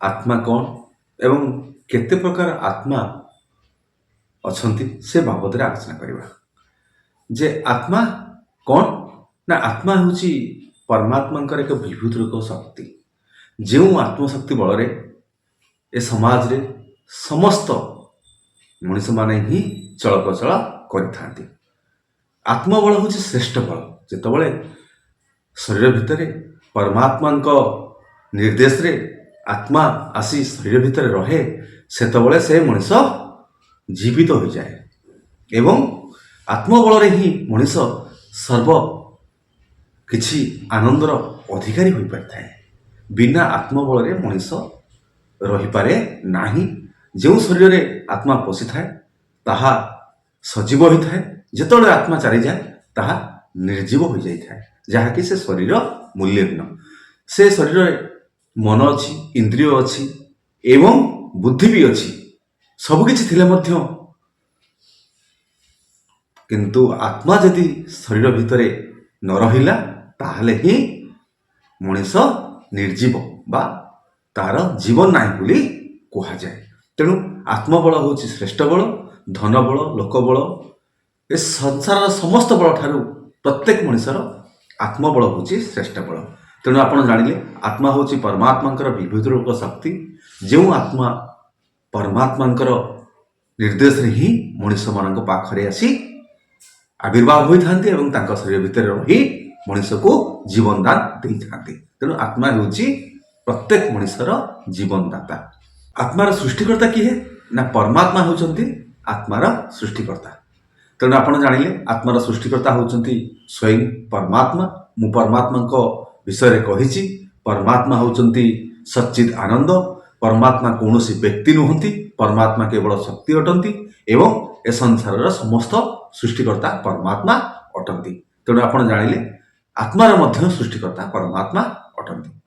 आत्मा कौन एवं केते प्रकार आत्मा अछंती से बाबद रे आलोचना करबा। जे आत्मा कौन ना आत्मा होची परमात्मा एक विभूत रूप शक्ति जो आत्मशक्ति बल रे ए समाज रे समस्त मनुष्य माने ही चलप्रचल करिथांती। आत्मबल हूँ श्रेष्ठ बल जितेबाला शरीर भितर परमात्मा निर्देश रे आत्मा आसी शरीर भितर रहे सेतबले से मनीष जीवित हो जाए एवं आत्मबल रे ही मनीष सर्व किछि आनंदर अधिकारी हो पाए। बिना आत्मबल रे मनीष रही पारे नाही। जो शरीर रे आत्मा पशि थाए ताहा सजीव होता है, जितेबाला आत्मा चली जाए ताहा निर्जीव हो जाए जहाँकि से शरीर मूल्यहीन। से शरीर मन अच्छी इंद्रिय अच्छी एवं बुद्धि भी अच्छी सबकिछि थिले मध्य किंतु आत्मा यदि शरीर भितर न रहिला ताहले ही मनीष निर्जीव बा तार जीवन नाही बोली कहा जाए। तेणु आत्मबल हूँ श्रेष्ठ बल। धन बल लोकबल ए संसार समस्त बल ठारू प्रत्येक मनुष्यर आत्मबल हूँ श्रेष्ठ बल। तेणु आपण जानिले आत्मा हूँ परमात्मा विभूत रूप शक्ति जो आत्मा परमात्मा निर्देश रे ही मनुष्य मान पाखरे आसी आविर्भाव होइथांती एवं तांका शरीर भितर रही मनुष्य को जीवन दान देइथांती। तेणु आत्मा हूँ प्रत्येक मनुष्यर जीवनदाता। आत्मार सृष्टिकर्ता किए ना परमात्मा होउचंती आत्मार सृष्टिकर्ता। तेणु आपण जानिले आत्मार सृष्टिकर्ता होउचंती स्वयं परमात्मा। मु परमात्मा को विषय रे कहिछि परमात्मा होउचंती सच्चिद आनंद। परमात्मा कौनसी व्यक्ति नुहंती, परमात्मा केवल शक्ति अटंती एवं ए संसार समस्त सृष्टिकर्ता परमात्मा अटंती। तेणु आपण जानिले आत्मार मध्य सृष्टिकर्ता परमात्मा अटंती।